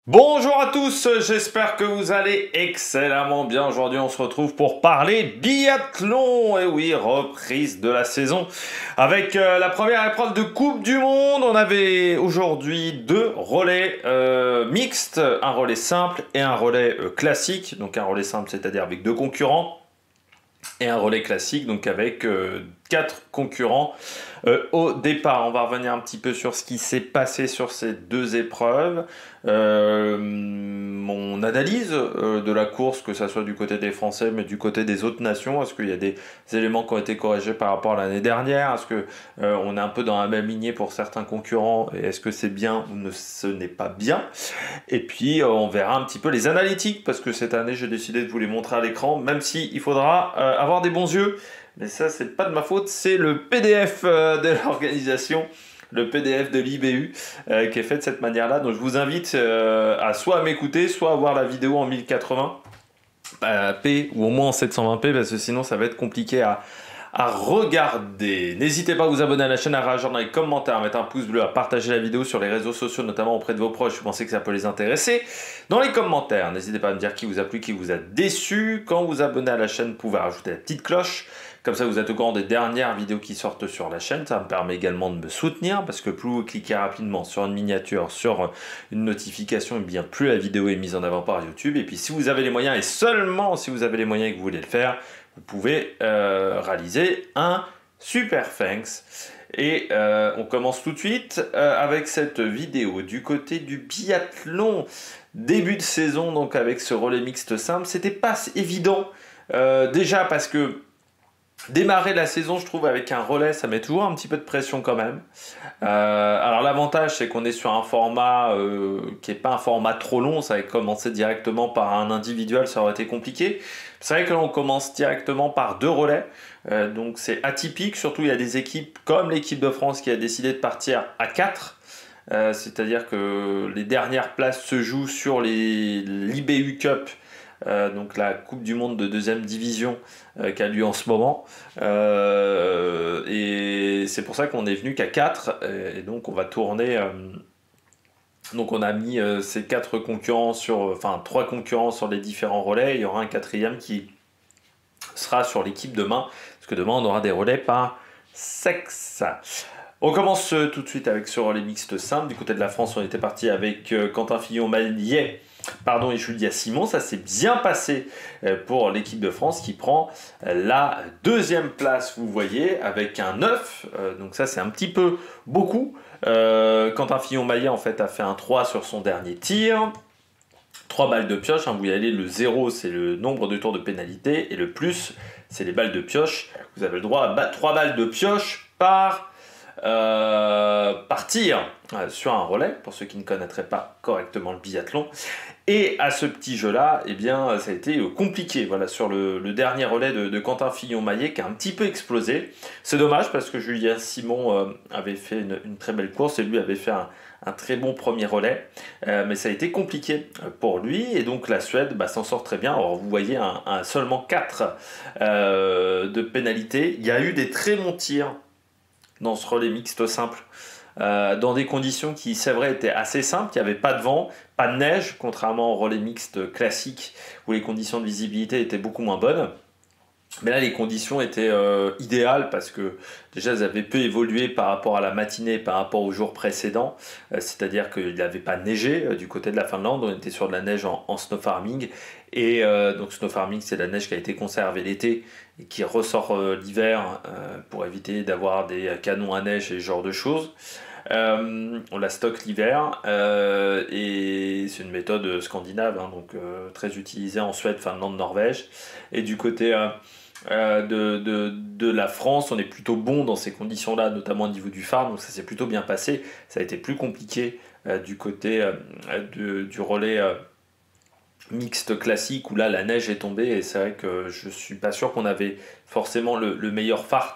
Bonjour à tous, j'espère que vous allez excellemment bien. Aujourd'hui, on se retrouve pour parler biathlon. Et oui, reprise de la saison avec la première épreuve de Coupe du Monde. On avait aujourd'hui deux relais mixtes, un relais simple et un relais classique. Donc un relais simple, c'est-à-dire avec deux concurrents, et un relais classique, donc avec 4 concurrents au départ. On va revenir un petit peu sur ce qui s'est passé sur ces deux épreuves. Mon analyse de la course, que ce soit du côté des Français, mais du côté des autres nations. Est-ce qu'il y a des éléments qui ont été corrigés par rapport à l'année dernière? Est-ce que on est un peu dans la même lignée pour certains concurrents? Et est-ce que c'est bien ou ce n'est pas bien? Et puis on verra un petit peu les analytiques, parce que cette année j'ai décidé de vous les montrer à l'écran, même si il faudra avoir des bons yeux. Mais ça, c'est pas de ma faute, c'est le PDF de l'organisation, le PDF de l'IBU qui est fait de cette manière-là. Donc je vous invite à soit m'écouter, soit à voir la vidéo en 1080p ou au moins en 720p, parce que sinon ça va être compliqué à regarder. N'hésitez pas à vous abonner à la chaîne, à réagir dans les commentaires, à mettre un pouce bleu, à partager la vidéo sur les réseaux sociaux, notamment auprès de vos proches. Vous pensez que ça peut les intéresser? Dans les commentaires, n'hésitez pas à me dire qui vous a plu, qui vous a déçu. Quand vous abonnez à la chaîne, vous pouvez rajouter la petite cloche. Comme ça, vous êtes au courant des dernières vidéos qui sortent sur la chaîne. Ça me permet également de me soutenir, parce que plus vous cliquez rapidement sur une miniature, sur une notification, et bien plus la vidéo est mise en avant par YouTube. Et puis si vous avez les moyens, et seulement si vous avez les moyens et que vous voulez le faire, vous pouvez réaliser un super thanks. Et on commence tout de suite avec cette vidéo du côté du biathlon. Début de saison, donc avec ce relais mixte simple, c'était pas évident. Déjà parce que démarrer la saison, je trouve, avec un relais, ça met toujours un petit peu de pression quand même. Alors l'avantage, c'est qu'on est sur un format qui n'est pas un format trop long. Ça avait commencé directement par un individuel, ça aurait été compliqué. C'est vrai que là, on commence directement par deux relais. Donc c'est atypique, surtout il y a des équipes comme l'équipe de France qui a décidé de partir à 4. C'est-à-dire que les dernières places se jouent sur l'IBU Cup. Donc la Coupe du Monde de deuxième division qui a lieu en ce moment, et c'est pour ça qu'on est venu qu'à 4, et donc on va tourner, donc on a mis ces 4 concurrents enfin 3 concurrents sur les différents relais. Il y aura un quatrième qui sera sur l'équipe demain, parce que demain on aura des relais par sexe. On commence tout de suite avec ce relais mixte simple. Du côté de la France, on était parti avec Quentin Fillon-Maillet et Julia Simon. Ça s'est bien passé pour l'équipe de France qui prend la deuxième place, vous voyez, avec un 9. Donc ça, c'est un petit peu beaucoup. Quentin Fillon-Maillet, en fait, a fait un 3 sur son dernier tir. 3 balles de pioche, vous y allez, le 0 c'est le nombre de tours de pénalité, et le plus c'est les balles de pioche. Vous avez le droit à 3 balles de pioche par tir sur un relais, pour ceux qui ne connaîtraient pas correctement le biathlon. Et à ce petit jeu-là, eh bien, ça a été compliqué. Voilà, sur le dernier relais de Quentin Fillon-Maillet qui a un petit peu explosé. C'est dommage, parce que Julien Simon avait fait une très belle course, et lui avait fait un très bon premier relais, mais ça a été compliqué pour lui, et donc la Suède s'en sort très bien. Alors vous voyez, seulement 4 de pénalité. Il y a eu des très bons tirs dans ce relais mixte simple, dans des conditions qui, c'est vrai, étaient assez simples. Il n'y avait pas de vent, pas de neige, contrairement au relais mixte classique où les conditions de visibilité étaient beaucoup moins bonnes. Mais là, les conditions étaient idéales, parce que déjà, elles avaient peu évolué par rapport à la matinée, par rapport aux jours précédents. C'est-à-dire qu'il n'avait pas neigé du côté de la Finlande. On était sur de la neige en snow farming. Et donc snow farming, c'est de la neige qui a été conservée l'été et qui ressort l'hiver pour éviter d'avoir des canons à neige et ce genre de choses. On la stocke l'hiver, et c'est une méthode scandinave, donc très utilisée en Suède, Finlande, Norvège. Et du côté de la France, on est plutôt bon dans ces conditions-là, notamment au niveau du phare, donc ça s'est plutôt bien passé. Ça a été plus compliqué du côté du relais mixte classique, où là la neige est tombée, et c'est vrai que je suis pas sûr qu'on avait forcément le meilleur fart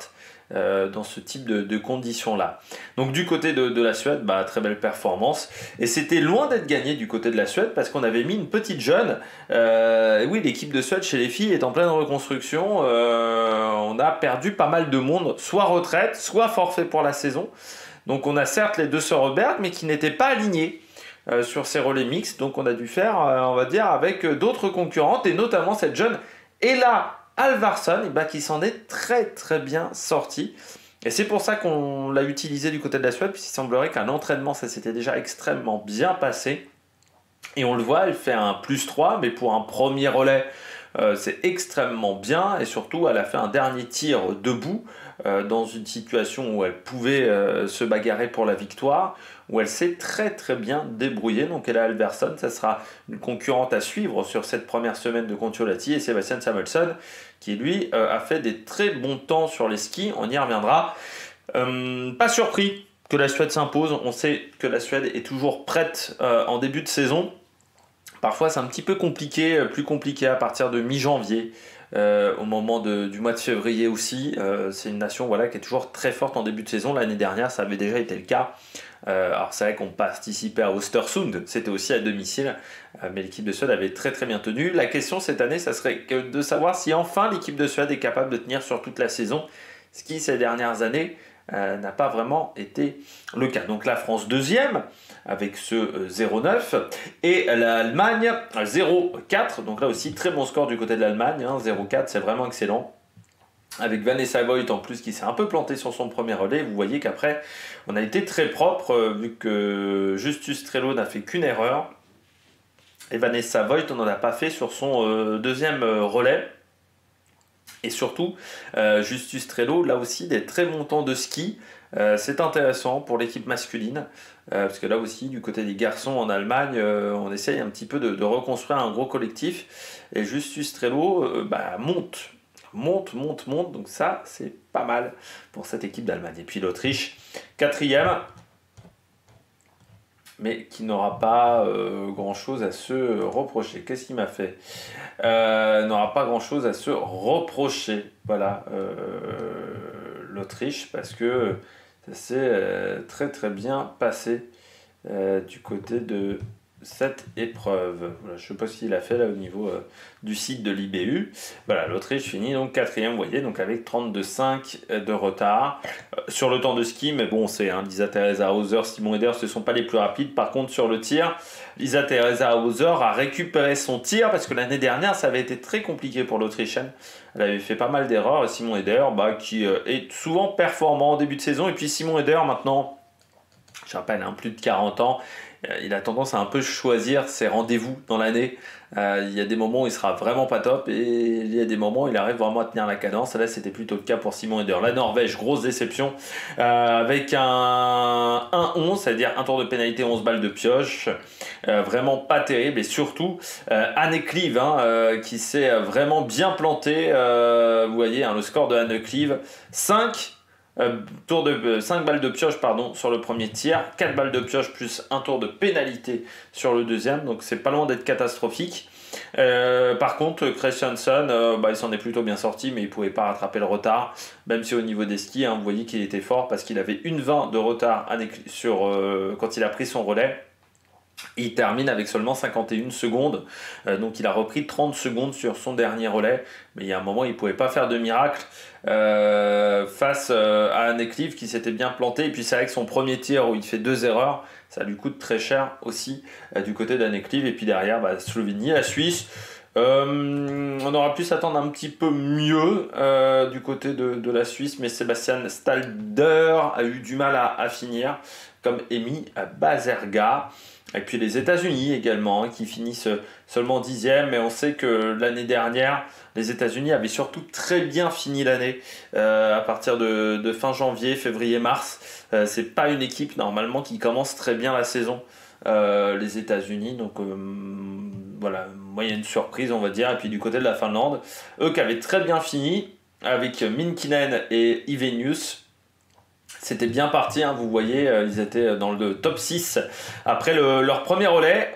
dans ce type de conditions-là. Donc du côté de la Suède, très belle performance. Et c'était loin d'être gagné du côté de la Suède, parce qu'on avait mis une petite jeune. Oui, l'équipe de Suède chez les filles est en pleine reconstruction. On a perdu pas mal de monde, soit retraite, soit forfait pour la saison. Donc on a certes les deux sœurs Robert, mais qui n'étaient pas alignées. sur ces relais mixtes. Donc on a dû faire, on va dire, avec d'autres concurrentes, et notamment cette jeune Ella Alvarsson, qui s'en est très très bien sortie. Et c'est pour ça qu'on l'a utilisé du côté de la Suède, puisqu'il semblerait qu'un entraînement, ça s'était déjà extrêmement bien passé. Et on le voit, elle fait un +3, mais pour un premier relais, c'est extrêmement bien. Et surtout, elle a fait un dernier tir debout, dans une situation où elle pouvait se bagarrer pour la victoire, où elle s'est très très bien débrouillée. Donc Ella Alvarsson, ça sera une concurrente à suivre sur cette première semaine de Kontiolahti, et Sebastian Samuelsson, qui lui a fait des très bons temps sur les skis, on y reviendra. Pas surpris que la Suède s'impose, on sait que la Suède est toujours prête en début de saison. Parfois c'est un petit peu compliqué, plus compliqué à partir de mi-janvier, au moment du mois de février aussi. C'est une nation qui est toujours très forte en début de saison. L'année dernière ça avait déjà été le cas. Alors c'est vrai qu'on participait à Östersund, c'était aussi à domicile, mais l'équipe de Suède avait très très bien tenu. La question cette année, ça serait de savoir si enfin l'équipe de Suède est capable de tenir sur toute la saison, ce qui ces dernières années n'a pas vraiment été le cas. Donc la France deuxième avec ce 0,9 et l'Allemagne 0,4. Donc là aussi très bon score du côté de l'Allemagne, 0,4, c'est vraiment excellent. Avec Vanessa Voigt en plus qui s'est un peu plantée sur son premier relais. Vous voyez qu'après on a été très propre, vu que Justus Trello n'a fait qu'une erreur et Vanessa Voigt on n'en a pas fait sur son deuxième relais. Et surtout Justus Trello, là aussi des très bons temps de ski. C'est intéressant pour l'équipe masculine, parce que là aussi du côté des garçons en Allemagne, on essaye un petit peu de reconstruire un gros collectif, et Justus Trello monte, donc ça c'est pas mal pour cette équipe d'Allemagne. Et puis l'Autriche, quatrième, mais qui n'aura pas grand chose à se reprocher. Qu'est-ce qu'il m'a fait n'aura pas grand chose à se reprocher, voilà, l'Autriche, parce que ça s'est très très bien passé du côté de cette épreuve. Voilà, je ne sais pas s'il a fait là au niveau du site de l'IBU. Voilà, l'Autriche finit donc quatrième, vous voyez, donc avec 32,5 de retard sur le temps de ski. Mais bon, c'est Lisa Theresa Hauser, Simon Eder, ce ne sont pas les plus rapides. Par contre, sur le tir, Lisa Theresa Hauser a récupéré son tir, parce que l'année dernière, ça avait été très compliqué pour l'Autrichienne. Elle avait fait pas mal d'erreurs. Et Simon Eder, qui est souvent performant en début de saison. Et puis Simon Eder, maintenant, je rappelle, plus de 40 ans, il a tendance à un peu choisir ses rendez-vous dans l'année. Il y a des moments où il sera vraiment pas top, et il y a des moments où il arrive vraiment à tenir la cadence. Là, c'était plutôt le cas pour Simon Eder. La Norvège, grosse déception, avec un 1-11, c'est-à-dire un tour de pénalité, 11 balles de pioche. Vraiment pas terrible. Et surtout, Anne Clive, qui s'est vraiment bien planté. Vous voyez, le score de Anne Clive, 5 balles de pioche sur le premier tir, 4 balles de pioche plus un tour de pénalité sur le deuxième, donc c'est pas loin d'être catastrophique. Par contre Christiansen, il s'en est plutôt bien sorti, mais il pouvait pas rattraper le retard, même si au niveau des skis, vous voyez qu'il était fort, parce qu'il avait 1,20 de retard quand il a pris son relais. Il termine avec seulement 51 secondes, donc il a repris 30 secondes sur son dernier relais, mais il y a un moment il ne pouvait pas faire de miracle face à Anne Clive qui s'était bien planté. Et puis c'est avec son premier tir où il fait 2 erreurs, ça lui coûte très cher aussi du côté d'Anne Clive. Et puis derrière, Slovénie, la Suisse, on aura pu s'attendre un petit peu mieux du côté de la Suisse, mais Sébastien Stalder a eu du mal à finir, comme Emi Bazerga. Et puis les États-Unis également, qui finissent seulement 10e, mais on sait que l'année dernière, les États-Unis avaient surtout très bien fini l'année, à partir de fin janvier, février, mars. C'est pas une équipe normalement qui commence très bien la saison, les États-Unis, donc voilà, moyenne surprise on va dire. Et puis du côté de la Finlande, eux qui avaient très bien fini, avec Minkinen et Ivenius, c'était bien parti, vous voyez, ils étaient dans le top 6 après leur premier relais,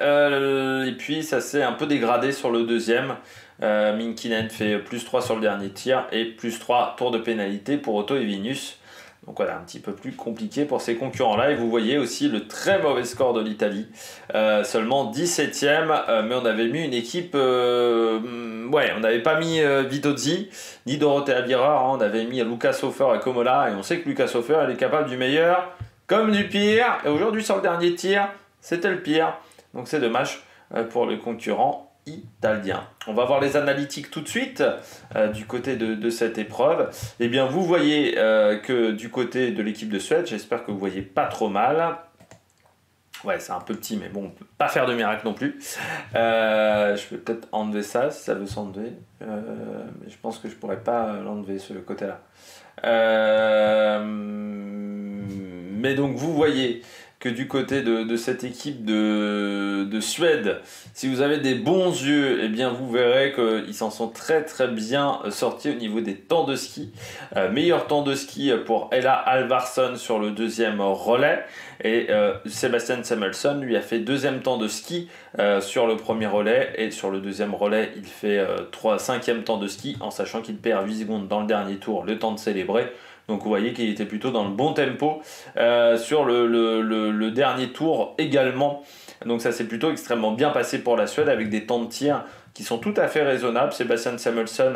et puis ça s'est un peu dégradé sur le deuxième. Minkinen fait +3 sur le dernier tir et +3 tours de pénalité pour Otto Ivenius. Donc voilà, un petit peu plus compliqué pour ces concurrents-là. Et vous voyez aussi le très mauvais score de l'Italie. Seulement 17e, mais on avait mis une équipe... on n'avait pas mis Vitozzi, ni Dorothea Viera, on avait mis Lucas Hofer et Komola. Et on sait que Lucas Hofer, elle est capable du meilleur comme du pire. Et aujourd'hui, sur le dernier tir, c'était le pire. Donc c'est dommage pour le concurrent italien. On va voir les analytiques tout de suite du côté de cette épreuve. Eh bien, vous voyez que du côté de l'équipe de Suède, j'espère que vous voyez pas trop mal. Ouais, c'est un peu petit, mais bon, on peut pas faire de miracle non plus. Je peux peut-être enlever ça, si ça veut s'enlever. Mais je pense que je pourrais pas l'enlever, ce côté-là. Mais donc, vous voyez que du côté de cette équipe de Suède, si vous avez des bons yeux, eh bien vous verrez qu'ils s'en sont très très bien sortis au niveau des temps de ski. Meilleur temps de ski pour Ella Alvarsson sur le deuxième relais. Et Sebastian Samuelsson lui a fait deuxième temps de ski sur le premier relais. Et sur le deuxième relais, il fait cinquième temps de ski en sachant qu'il perd 8 secondes dans le dernier tour, le temps de célébrer. Donc vous voyez qu'il était plutôt dans le bon tempo sur le dernier tour également. Donc ça s'est plutôt extrêmement bien passé pour la Suède avec des temps de tir qui sont tout à fait raisonnables. Sébastien Samuelsson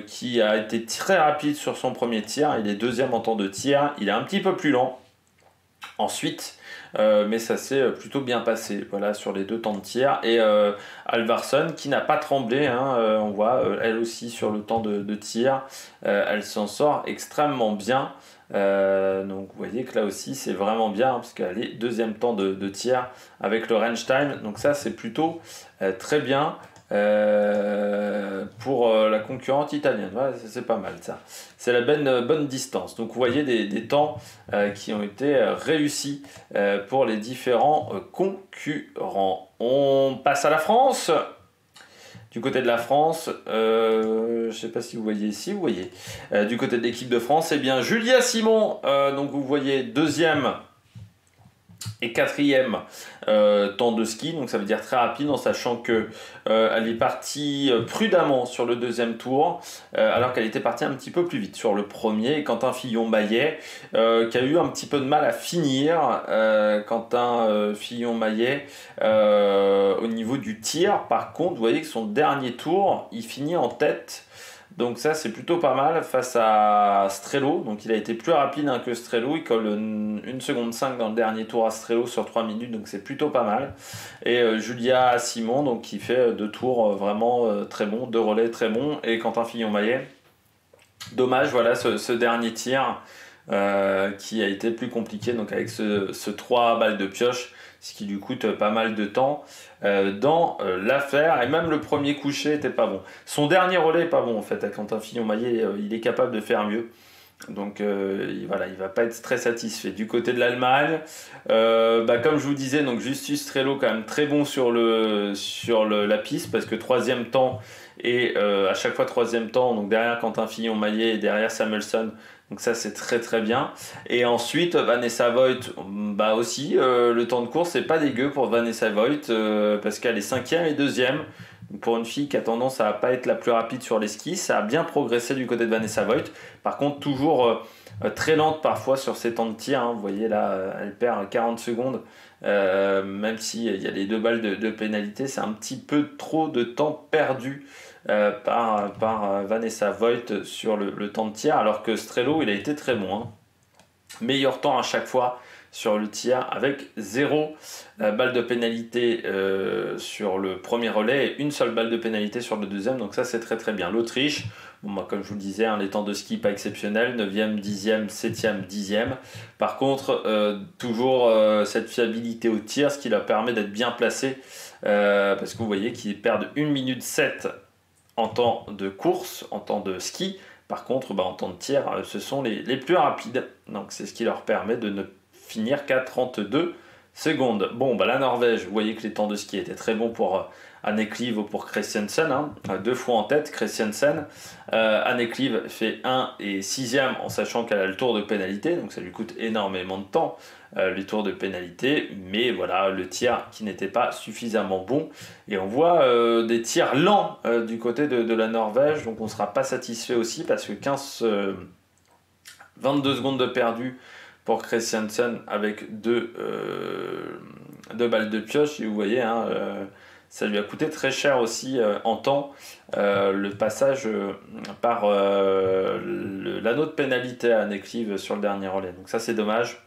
qui a été très rapide sur son premier tir. Il est deuxième en temps de tir. Il est un petit peu plus lent ensuite. Mais ça s'est plutôt bien passé voilà, sur les deux temps de tir. Et Alvarsson qui n'a pas tremblé, hein, on voit elle aussi sur le temps de tir, elle s'en sort extrêmement bien. Donc vous voyez que là aussi c'est vraiment bien, hein, parce qu'elle est deuxième temps de tir avec le range time. Donc ça c'est plutôt très bien. Pour la concurrente italienne, ouais, c'est pas mal ça. C'est la bonne distance. Donc vous voyez des temps qui ont été réussis pour les différents concurrents. On passe à la France. Du côté de la France, je ne sais pas si vous voyez ici, vous voyez. Du côté de l'équipe de France, eh bien Julia Simon, donc vous voyez deuxième et quatrième temps de ski, donc ça veut dire très rapide en sachant que elle est partie prudemment sur le deuxième tour alors qu'elle était partie un petit peu plus vite sur le premier. Et Quentin Fillon-Maillet qui a eu un petit peu de mal à finir. Quentin Fillon-Maillet au niveau du tir, par contre vous voyez que son dernier tour il finit en tête. Donc ça c'est plutôt pas mal face à Strello. Donc il a été plus rapide que Strello. Il colle 1 seconde 5 dans le dernier tour à Strello sur 3 minutes. Donc c'est plutôt pas mal. Et Julia Simon donc, qui fait 2 tours vraiment très bons, 2 relais très bons. Et Quentin Fillon-Maillet. Dommage voilà ce dernier tir qui a été plus compliqué. Donc avec ce 3 balles de pioche. Ce qui lui coûte pas mal de temps dans l'affaire. Et même le premier coucher était pas bon. Son dernier relais est pas bon en fait. À Quentin Fillon-Maillet, il est capable de faire mieux. Donc voilà, il va pas être très satisfait. Du côté de l'Allemagne, comme je vous disais, donc Justus Strello quand même très bon sur la piste parce que troisième temps et à chaque fois troisième temps. Donc derrière Quentin Fillon-Maillet et derrière Samuelsson. Donc ça c'est très très bien. Et ensuite Vanessa Voigt, aussi le temps de course c'est pas dégueu pour Vanessa Voigt parce qu'elle est cinquième et deuxième. Pour une fille qui a tendance à pas être la plus rapide sur les skis, ça a bien progressé du côté de Vanessa Voigt. Par contre toujours très lente parfois sur ses temps de tir. Hein. Vous voyez là elle perd 40 secondes. Même s'il y a les 2 balles de pénalité, c'est un petit peu trop de temps perdu par Vanessa Voigt sur le temps de tir, alors que Strello il a été très bon. Hein. Meilleur temps à chaque fois sur le tir avec 0 balle de pénalité sur le premier relais et 1 seule balle de pénalité sur le deuxième. Donc ça c'est très très bien. L'Autriche, comme je vous le disais, hein, les temps de ski pas exceptionnels, 9e, 10e, 7e, 10e. Par contre, toujours cette fiabilité au tir, ce qui leur permet d'être bien placés parce que vous voyez qu'ils perdent 1 minute 7 en temps de course, en temps de ski. Par contre, en temps de tir, ce sont les plus rapides. Donc c'est ce qui leur permet de ne finir qu'à 32 secondes. Bon, la Norvège, vous voyez que les temps de ski étaient très bons pour Anne Clive ou pour Christiansen. 2 fois en tête, Christiansen. Anne Clive fait 1 et 6e en sachant qu'elle a le tour de pénalité. Donc ça lui coûte énormément de temps, les tours de pénalité. Mais voilà, le tir qui n'était pas suffisamment bon. Et on voit des tirs lents du côté de la Norvège. Donc on ne sera pas satisfait aussi parce que 22 secondes de perdu pour Christiansen avec 2 balles de pioche. Et vous voyez, ça lui a coûté très cher aussi en temps le passage par l'anneau de pénalité à Anne Clive sur le dernier relais. Donc ça c'est dommage.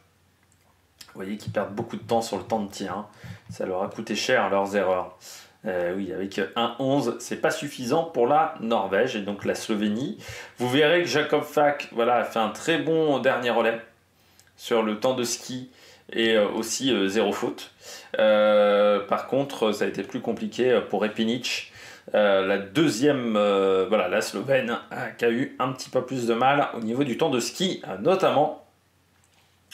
Vous voyez qu'ils perdent beaucoup de temps sur le temps de tir. Hein. Ça leur a coûté cher leurs erreurs. Oui, avec 1-11, c'est pas suffisant pour la Norvège et donc la Slovénie. Vous verrez que Jakob Fak voilà, a fait un très bon dernier relais sur le temps de ski et aussi zéro faute. Par contre, ça a été plus compliqué pour Repinic. La deuxième, voilà, la Slovène, qui a eu un petit peu plus de mal au niveau du temps de ski, notamment.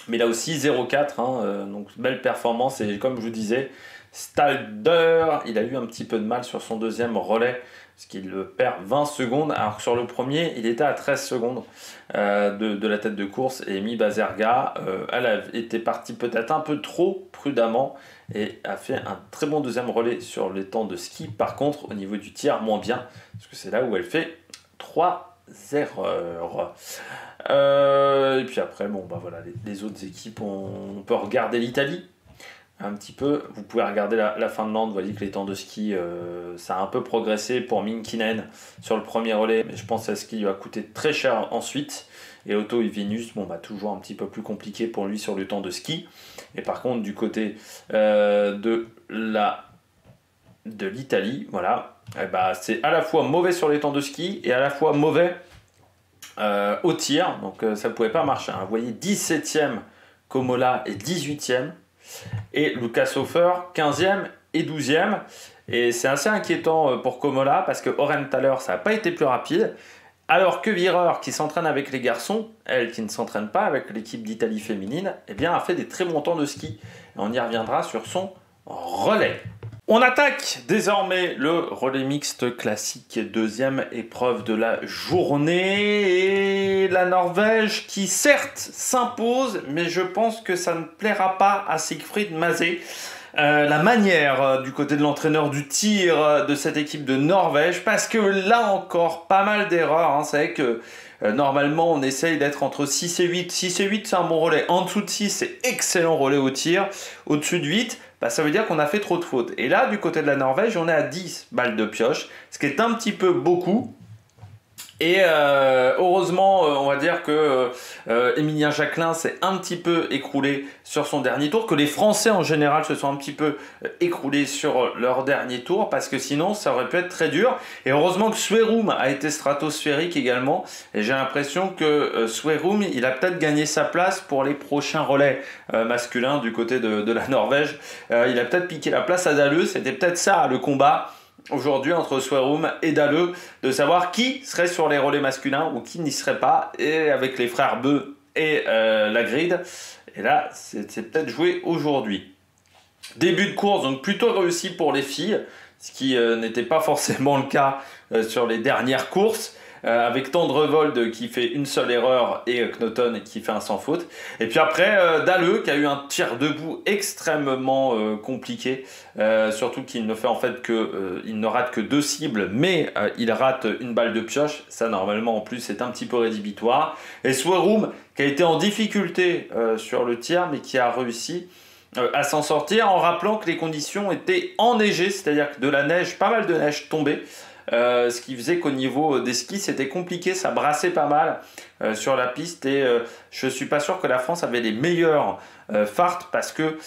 Mais là aussi 0,4, hein, donc belle performance. Et comme je vous disais, Stalder, il a eu un petit peu de mal sur son deuxième relais, parce qu'il perd 20 secondes, alors que sur le premier, il était à 13 secondes de la tête de course. Et Emi Bazerga, elle a été partie peut-être un peu trop prudemment, et a fait un très bon deuxième relais sur les temps de ski. Par contre, au niveau du tir, moins bien, parce que c'est là où elle fait 3 erreurs. Et puis après, bon, bah voilà, les autres équipes, on peut regarder l'Italie un petit peu. Vous pouvez regarder la Finlande, vous voyez que les temps de ski, ça a un peu progressé pour Minkinen sur le premier relais, mais je pense que ce qui lui a coûté très cher ensuite. Et Otto Ivinus, bon, bah, toujours un petit peu plus compliqué pour lui sur le temps de ski. Et par contre, du côté de l'Italie, voilà, et bah, c'est à la fois mauvais sur les temps de ski et à la fois mauvais au tir, donc ça ne pouvait pas marcher. Hein. Vous voyez 17e Komola et 18e, et Lucas Hofer 15e et 12e. Et c'est assez inquiétant pour Komola, parce que Orenthaler, ça n'a pas été plus rapide, alors que Wierer, qui s'entraîne avec les garçons, elle qui ne s'entraîne pas avec l'équipe d'Italie féminine, eh bien, a fait des très bons temps de ski. Et on y reviendra sur son relais. On attaque désormais le relais mixte classique, deuxième épreuve de la journée. Et la Norvège qui certes s'impose, mais je pense que ça ne plaira pas à Siegfried Mazé. La manière du côté de l'entraîneur du tir de cette équipe de Norvège, parce que là encore, pas mal d'erreurs. Hein. C'est vrai que normalement, on essaye d'être entre 6 et 8. 6 et 8, c'est un bon relais. En dessous de 6, c'est excellent relais au tir. Au-dessus de 8, bah, ça veut dire qu'on a fait trop de fautes. Et là, du côté de la Norvège, on est à 10 balles de pioche, ce qui est un petit peu beaucoup. Et heureusement, on va dire que Émilien Jacquelin s'est un petit peu écroulé sur son dernier tour, que les Français en général se sont un petit peu écroulés sur leur dernier tour, parce que sinon ça aurait pu être très dur. Et heureusement que Swerum a été stratosphérique également, et j'ai l'impression que Swerum, il a peut-être gagné sa place pour les prochains relais masculins du côté de la Norvège. Il a peut-être piqué la place à Dalleux, c'était peut-être ça le combat aujourd'hui entre Swerum et Dalleux, de savoir qui serait sur les relais masculins ou qui n'y serait pas, et avec les frères Beu et la Grid. Et là, c'est peut-être joué aujourd'hui. Début de course, donc plutôt réussi pour les filles, ce qui n'était pas forcément le cas sur les dernières courses. Avec Tendrevold qui fait une seule erreur et Knoton qui fait un sans faute. Et puis après, Dalleux qui a eu un tir debout extrêmement compliqué, surtout qu'il ne fait en fait que il ne rate que 2 cibles, mais il rate une balle de pioche. Ça normalement en plus c'est un petit peu rédhibitoire. Et Swerum qui a été en difficulté sur le tir, mais qui a réussi à s'en sortir en rappelant que les conditions étaient enneigées, c'est-à-dire que de la neige, pas mal de neige tombée. Ce qui faisait qu'au niveau des skis c'était compliqué, ça brassait pas mal sur la piste, et je suis pas sûr que la France avait les meilleurs farts, parce que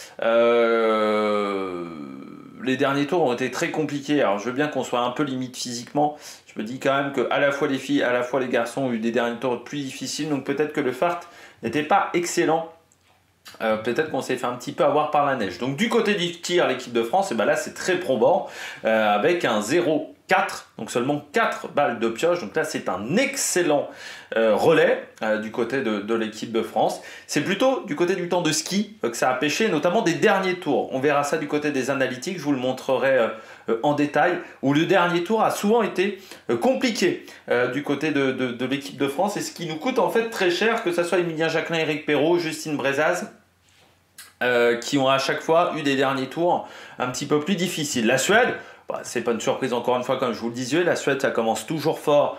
les derniers tours ont été très compliqués. Alors je veux bien qu'on soit un peu limite physiquement, je me dis quand même que à la fois les filles, à la fois les garçons ont eu des derniers tours plus difficiles, donc peut-être que le fart n'était pas excellent. Peut-être qu'on s'est fait un petit peu avoir par la neige. Donc du côté du tir, l'équipe de France, et ben là c'est très probant, avec un 0,4, donc seulement 4 balles de pioche. Donc là c'est un excellent relais du côté de l'équipe de France. C'est plutôt du côté du temps de ski que ça a pêché, notamment des derniers tours. On verra ça du côté des analytiques, je vous le montrerai en détail, où le dernier tour a souvent été compliqué du côté de l'équipe de France, et ce qui nous coûte en fait très cher, que ce soit Émilien Jacquelin, Eric Perrault, Justine Brezaz, qui ont à chaque fois eu des derniers tours un petit peu plus difficiles. La Suède, bah, c'est pas une surprise encore une fois, comme je vous le disais, la Suède ça commence toujours fort,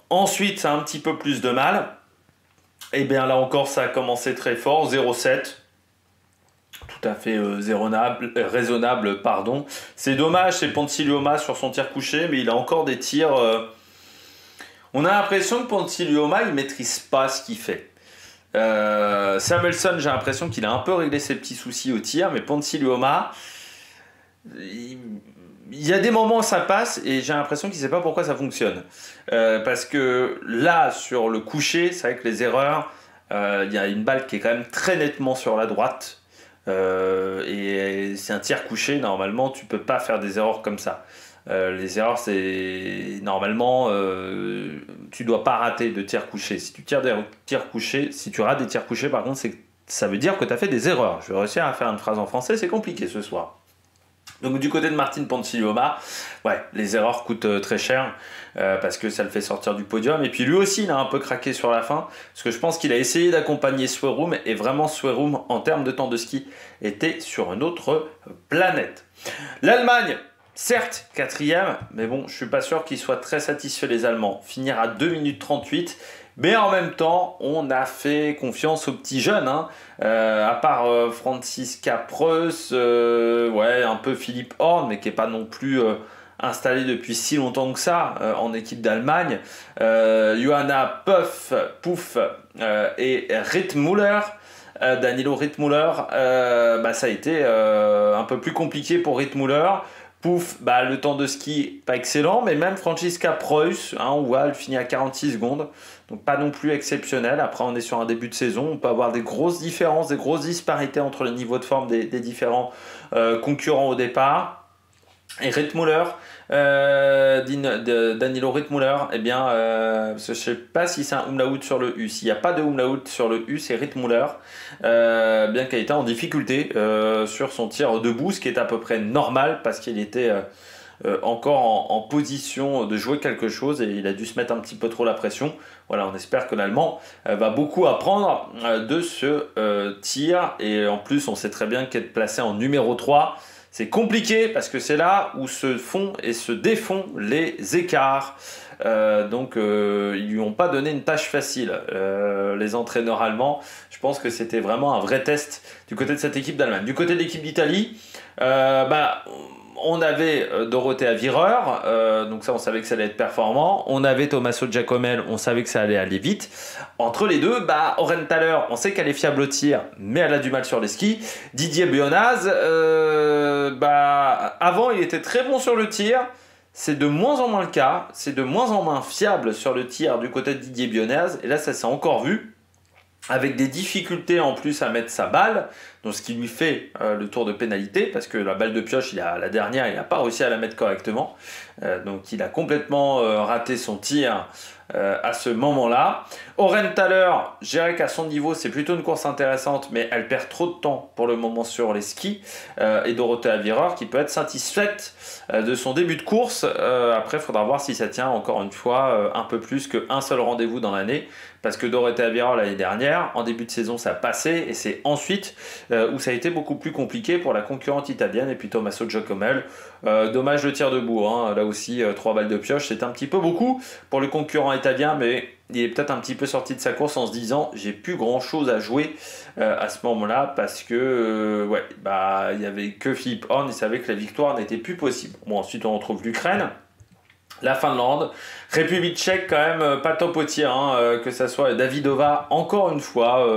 ensuite ça a un petit peu plus de mal, et bien là encore ça a commencé très fort, 0,7. Tout à fait raisonnable, pardon. C'est dommage, c'est Pontsilioma sur son tir couché, mais il a encore des tirs. On a l'impression que Pontsilioma, il maîtrise pas ce qu'il fait. Samuelson, j'ai l'impression qu'il a un peu réglé ses petits soucis au tir, mais Ponsiluoma, il y a des moments où ça passe et j'ai l'impression qu'il ne sait pas pourquoi ça fonctionne. Parce que là, sur le coucher, c'est vrai que les erreurs, il y a une balle qui est quand même très nettement sur la droite. Et c'est un tir couché, normalement, tu peux pas faire des erreurs comme ça. Les erreurs, c'est normalement, tu dois pas rater de tir couché. Si tu tires des tirs couchés, si tu rates des tirs couchés, par contre, ça veut dire que tu as fait des erreurs. Je vais réussir à faire une phrase en français, c'est compliqué ce soir. Donc du côté de Martin Ponsiluoma, ouais, les erreurs coûtent très cher parce que ça le fait sortir du podium. Et puis lui aussi, il a un peu craqué sur la fin parce que je pense qu'il a essayé d'accompagner Swerum et vraiment Swerum, en termes de temps de ski, était sur une autre planète. L'Allemagne, certes, quatrième, mais bon, je suis pas sûr qu'ils soient très satisfaits les Allemands. Finir à 2 minutes 38. Mais en même temps, on a fait confiance aux petits jeunes, hein. À part Franziska Preuss, ouais, un peu Philippe Horn, mais qui n'est pas non plus installé depuis si longtemps que ça en équipe d'Allemagne. Johanna Pouf et Rittmüller. Danilo Rittmüller, ça a été un peu plus compliqué pour Rittmüller. Pouf, le temps de ski, pas excellent, mais même Franziska Preuss, hein, on voit, elle finit à 46 secondes, donc pas non plus exceptionnel. Après, on est sur un début de saison, on peut avoir des grosses différences, des grosses disparités entre le niveau de forme des différents concurrents au départ. Et Rittmüller, Danilo Rittmüller, eh bien, je ne sais pas si c'est un umlaut sur le U. S'il n'y a pas de umlaut sur le U, c'est Rittmüller, bien qu'il ait été en difficulté sur son tir debout, ce qui est à peu près normal parce qu'il était encore en position de jouer quelque chose et il a dû se mettre un petit peu trop la pression. Voilà, on espère que l'Allemand va beaucoup apprendre de ce tir. Et en plus, on sait très bien qu'être placé en numéro 3, c'est compliqué parce que c'est là où se font et se défont les écarts. Donc ils lui ont pas donné une tâche facile, les entraîneurs allemands. Je pense que c'était vraiment un vrai test du côté de cette équipe d'Allemagne. Du côté de l'équipe d'Italie, on avait Dorothea Virer, donc ça on savait que ça allait être performant. On avait Tommaso Giacomel, on savait que ça allait aller vite. Entre les deux, Oren Thaler, on sait qu'elle est fiable au tir, mais elle a du mal sur les skis. Didier Bionaz, avant il était très bon sur le tir. C'est de moins en moins le cas, c'est de moins en moins fiable sur le tir du côté de Didier Bionaz. Et là ça s'est encore vu, avec des difficultés en plus à mettre sa balle, donc ce qui lui fait le tour de pénalité, parce que la balle de pioche, la dernière, il n'a pas réussi à la mettre correctement. Donc il a complètement raté son tir à ce moment-là. Oren Thaler, je dirais qu'à son niveau, c'est plutôt une course intéressante, mais elle perd trop de temps pour le moment sur les skis. Et Dorothea Virer, qui peut être satisfaite de son début de course. Après, il faudra voir si ça tient encore une fois un peu plus qu'un seul rendez-vous dans l'année. Parce que Dorothea Virer, l'année dernière, en début de saison, ça passait. Et c'est ensuite où ça a été beaucoup plus compliqué pour la concurrente italienne. Et puis Tommaso Giacomel. Dommage le tir debout, hein. Là aussi 3 balles de pioche, c'est un petit peu beaucoup pour le concurrent italien, mais il est peut-être un petit peu sorti de sa course en se disant j'ai plus grand chose à jouer à ce moment-là parce que il n'y avait que Philippe Horn, il savait que la victoire n'était plus possible. Bon, ensuite on retrouve l'Ukraine, la Finlande, République tchèque quand même pas top au tir, hein, que ça soit Davidova, encore une fois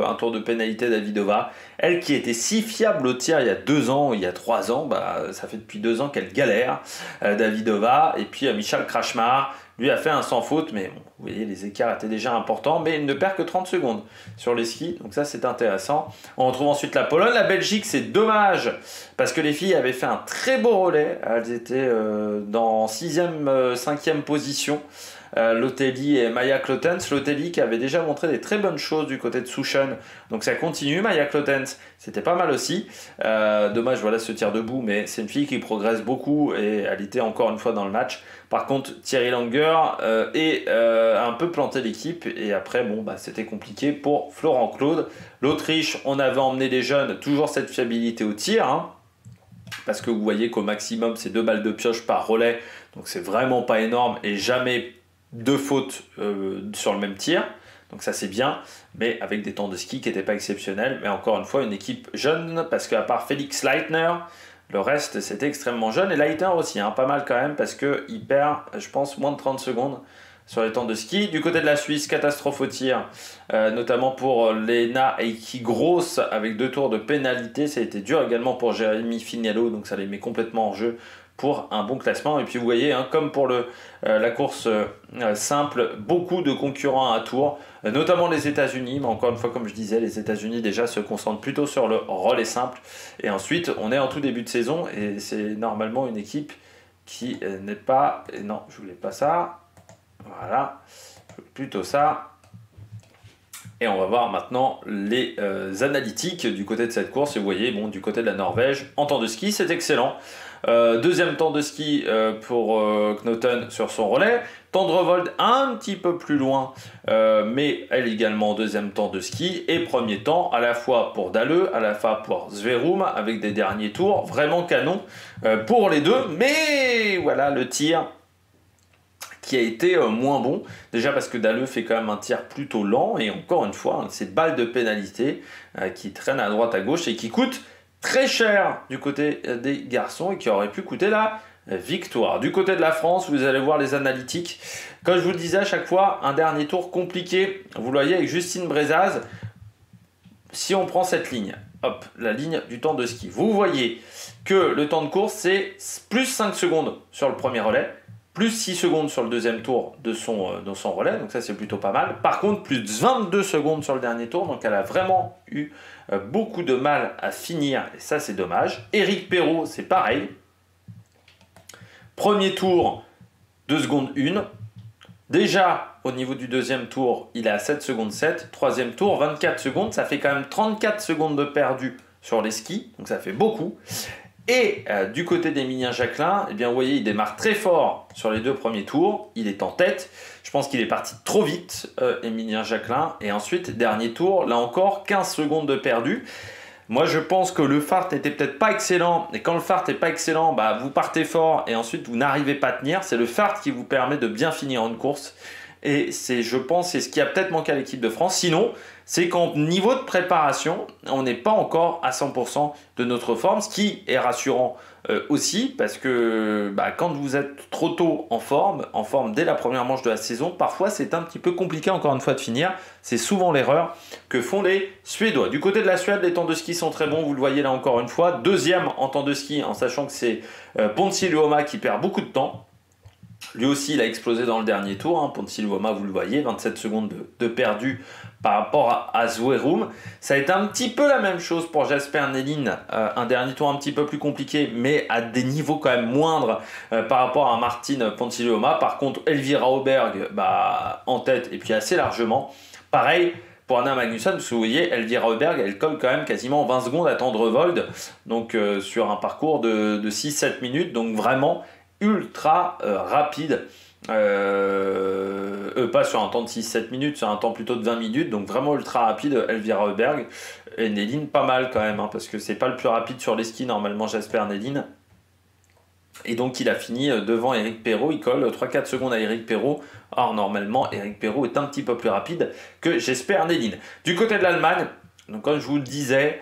un tour de pénalité Davidova, elle qui était si fiable au tir il y a 2 ans, il y a 3 ans, ça fait depuis 2 ans qu'elle galère, Davidova. Et puis Michal Krajmar, lui a fait un sans faute, mais bon, vous voyez les écarts étaient déjà importants, mais il ne perd que 30 secondes sur les skis, donc ça c'est intéressant. On retrouve ensuite la Pologne, la Belgique, c'est dommage, parce que les filles avaient fait un très beau relais, elles étaient dans 6e, 5e position, Lotelli et Maja Klotens. Lotelli qui avait déjà montré des très bonnes choses du côté de Souchon, donc ça continue. Maja Klotens, c'était pas mal aussi. Dommage, voilà ce tir debout, mais c'est une fille qui progresse beaucoup et elle était encore une fois dans le match. Par contre, Thierry Langer a un peu planté l'équipe et après, c'était compliqué pour Florent Claude. L'Autriche, on avait emmené les jeunes, toujours cette fiabilité au tir, hein, parce que vous voyez qu'au maximum, c'est 2 balles de pioche par relais, donc c'est vraiment pas énorme et jamais 2 fautes sur le même tir. Donc ça c'est bien, mais avec des temps de ski qui n'étaient pas exceptionnels. Mais encore une fois, une équipe jeune, parce qu'à part Félix Leitner, le reste c'était extrêmement jeune. Et Leitner aussi, hein, pas mal quand même, parce qu'il perd, je pense, moins de 30 secondes sur les temps de ski. Du côté de la Suisse, catastrophe au tir, notamment pour Lena Eiki Gross avec 2 tours de pénalité. Ça a été dur également pour Jérémy Fignalo, donc ça les met complètement en jeu pour un bon classement. Et puis vous voyez, hein, comme pour la course simple, beaucoup de concurrents à tour, notamment les États-Unis. Mais encore une fois, comme je disais, les États-Unis déjà se concentrent plutôt sur le relais simple. Et ensuite, on est en tout début de saison et c'est normalement une équipe qui n'est pas... Non, je voulais pas ça. Voilà, plutôt ça. Et on va voir maintenant les analytiques du côté de cette course. Et vous voyez, bon, du côté de la Norvège, en temps de ski, c'est excellent. Deuxième temps de ski pour Knoten sur son relais. Tendrevold un petit peu plus loin, mais elle également deuxième temps de ski. Et premier temps à la fois pour Dalleux, à la fois pour Sverum, avec des derniers tours vraiment canon pour les deux. Mais voilà, le tir qui a été moins bon, déjà parce que Dalleux fait quand même un tir plutôt lent, et encore une fois, cette balle de pénalité qui traîne à droite à gauche et qui coûte très cher du côté des garçons et qui aurait pu coûter la victoire. Du côté de la France, vous allez voir les analytiques. Comme je vous le disais à chaque fois, un dernier tour compliqué. Vous le voyez avec Justine Brezaz. Si on prend cette ligne, hop, la ligne du temps de ski, vous voyez que le temps de course, c'est plus 5 secondes sur le premier relais, plus 6 secondes sur le deuxième tour de son relais, donc ça c'est plutôt pas mal. Par contre, plus 22 secondes sur le dernier tour, donc elle a vraiment eu beaucoup de mal à finir, et ça c'est dommage. Éric Perrault, c'est pareil. Premier tour, 2 secondes 1. Déjà, au niveau du deuxième tour, il est à 7 secondes 7. Troisième tour, 24 secondes, ça fait quand même 34 secondes de perdu sur les skis, donc ça fait beaucoup. Et du côté d'Emilien Jacquelin, eh bien, vous voyez, il démarre très fort sur les 2 premiers tours. Il est en tête. Je pense qu'il est parti trop vite, Emilien Jacquelin. Et ensuite, dernier tour, là encore, 15 secondes de perdu. Moi, je pense que le fart n'était peut-être pas excellent. Et quand le fart n'est pas excellent, bah, vous partez fort et ensuite, vous n'arrivez pas à tenir. C'est le fart qui vous permet de bien finir une course. Et c'est, je pense, c'est ce qui a peut-être manqué à l'équipe de France. Sinon, c'est qu'en niveau de préparation, on n'est pas encore à 100% de notre forme, ce qui est rassurant aussi, parce que quand vous êtes trop tôt en forme dès la première manche de la saison, parfois c'est un petit peu compliqué encore une fois de finir. C'est souvent l'erreur que font les Suédois. Du côté de la Suède, les temps de ski sont très bons, vous le voyez là encore une fois. Deuxième en temps de ski, en sachant que c'est Pontsi Luoma qui perd beaucoup de temps. Lui aussi, il a explosé dans le dernier tour. Hein. Pontsi Luoma, vous le voyez, 27 secondes de perdu par rapport à Zwerum. Ça a été un petit peu la même chose pour Jasper Nelin. Un dernier tour un petit peu plus compliqué, mais à des niveaux quand même moindres par rapport à Martin Pontsi Luoma. Par contre, Elvira Auberg en tête et puis assez largement. Pareil pour Anna Magnusson, parce que vous voyez, Elvira Auberg, elle colle quand même quasiment 20 secondes à Tendrevold. Donc sur un parcours de 6-7 minutes. Donc vraiment ultra rapide, pas sur un temps de 6-7 minutes, sur un temps plutôt de 20 minutes, donc vraiment ultra rapide Elvira Auberg. Et Nelin pas mal quand même, hein, parce que c'est pas le plus rapide sur les skis normalement Jasper Nelin. Et donc il a fini devant Éric Perrault, il colle 3-4 secondes à Éric Perrault. Or normalement Éric Perrault est un petit peu plus rapide que Jasper Nelin. Du côté de l'Allemagne, donc comme je vous le disais,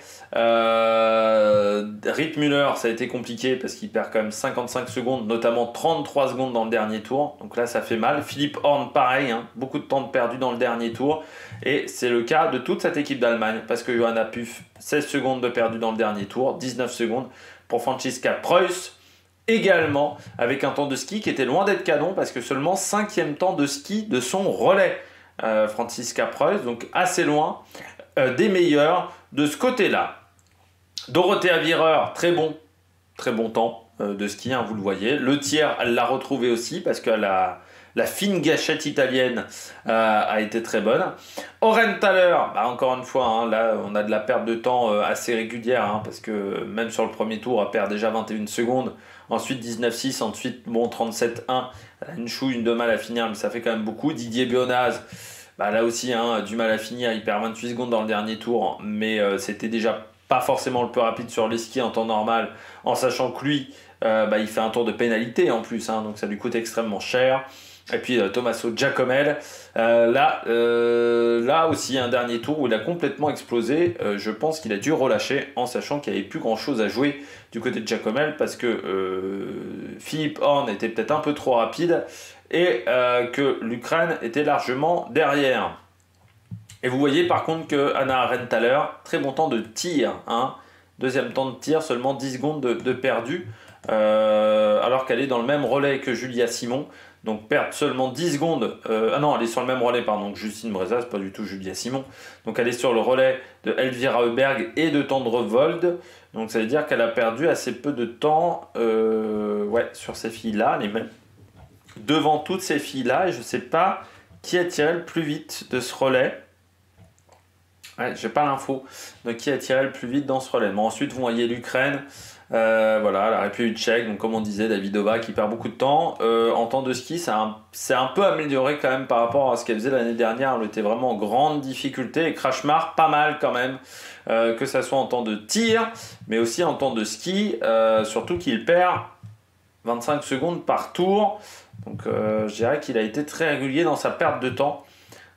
Rittmüller, ça a été compliqué parce qu'il perd quand même 55 secondes, notamment 33 secondes dans le dernier tour. Donc là, ça fait mal. Philippe Horn, pareil, hein, beaucoup de temps de perdu dans le dernier tour. Et c'est le cas de toute cette équipe d'Allemagne parce que Johanna Puff, 16 secondes de perdu dans le dernier tour, 19 secondes pour Franziska Preuss. Également avec un temps de ski qui était loin d'être canon parce que seulement 5e temps de ski de son relais. Franziska Preuss, donc assez loin des meilleurs de ce côté-là. Dorothea Virer, très bon temps de ski, hein, vous le voyez. Le tiers, elle l'a retrouvé aussi parce que la fine gâchette italienne a été très bonne. Oren Thaler, encore une fois, hein, là on a de la perte de temps assez régulière hein, parce que même sur le premier tour, elle perd déjà 21 secondes. Ensuite 19-6, ensuite bon 37-1. Elle a une chouille de mal à finir, mais ça fait quand même beaucoup. Didier Bionaz, là aussi, hein, du mal à finir, il perd 28 secondes dans le dernier tour, mais c'était déjà pas forcément le plus rapide sur les skis en temps normal, en sachant que lui, il fait un tour de pénalité en plus, hein, donc ça lui coûte extrêmement cher. Et puis Tommaso Giacomel, là aussi un dernier tour où il a complètement explosé. Je pense qu'il a dû relâcher en sachant qu'il n'y avait plus grand chose à jouer du côté de Giacomel parce que Philippe Horn était peut-être un peu trop rapide et que l'Ukraine était largement derrière. Et vous voyez par contre que Hannah Arendt-Thaler, très bon temps de tir, hein. Deuxième temps de tir, seulement 10 secondes de perdu, alors qu'elle est dans le même relais que Julia Simon. Donc perdre seulement 10 secondes, ah non, elle est sur le même relais, pardon, que Justine Breza, c'est pas du tout Julia Simon. Donc elle est sur le relais de Elvira Heuberg et de Tendrevold. Donc ça veut dire qu'elle a perdu assez peu de temps ouais, sur ces filles-là. Elle est même devant toutes ces filles-là, et je sais pas qui a tiré le plus vite de ce relais. Ouais, j'ai pas l'info de qui a tiré le plus vite dans ce relais. Mais ensuite, vous voyez l'Ukraine, voilà, la République tchèque, donc comme on disait, Davidova qui perd beaucoup de temps. En temps de ski, c'est un peu amélioré quand même par rapport à ce qu'elle faisait l'année dernière. Elle était vraiment en grande difficulté. Et Krachmar, pas mal quand même, que ça soit en temps de tir, mais aussi en temps de ski, surtout qu'il perd 25 secondes par tour. Donc je dirais qu'il a été très régulier dans sa perte de temps.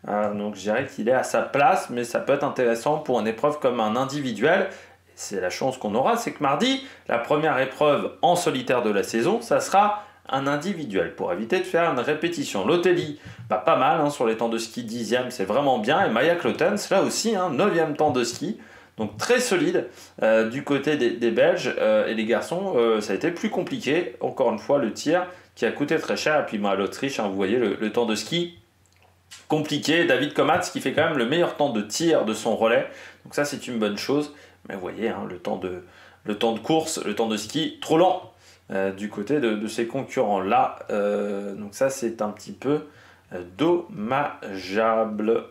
Donc je dirais qu'il est à sa place, mais ça peut être intéressant pour une épreuve comme un individuel. C'est la chance qu'on aura, c'est que mardi, la première épreuve en solitaire de la saison, ça sera un individuel pour éviter de faire une répétition. Lotelli, bah, pas mal, hein, sur les temps de ski 10e, c'est vraiment bien. Et Maya Klotens, là aussi, 9e temps de ski. Donc très solide du côté des Belges. Et les garçons, ça a été plus compliqué. Encore une fois, le tir qui a coûté très cher. Et puis l'Autriche, vous voyez le temps de ski compliqué. David Komatz qui fait quand même le meilleur temps de tir de son relais. Donc ça, c'est une bonne chose. Mais vous voyez, le temps de course, le temps de ski, trop lent du côté de ces concurrents-là. Donc ça, c'est un petit peu dommageable.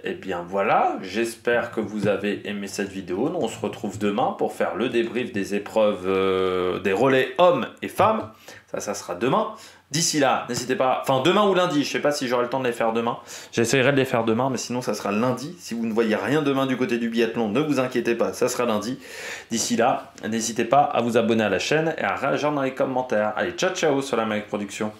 Et bien voilà, j'espère que vous avez aimé cette vidéo. Nous, on se retrouve demain pour faire le débrief des épreuves des relais hommes et femmes. Ça sera demain. D'ici là, n'hésitez pas, enfin demain ou lundi, je ne sais pas si j'aurai le temps de les faire demain. J'essaierai de les faire demain, mais sinon ça sera lundi. Si vous ne voyez rien demain du côté du biathlon, ne vous inquiétez pas, ça sera lundi. D'ici là, n'hésitez pas à vous abonner à la chaîne et à réagir dans les commentaires. Allez, ciao ciao sur la Mike Production.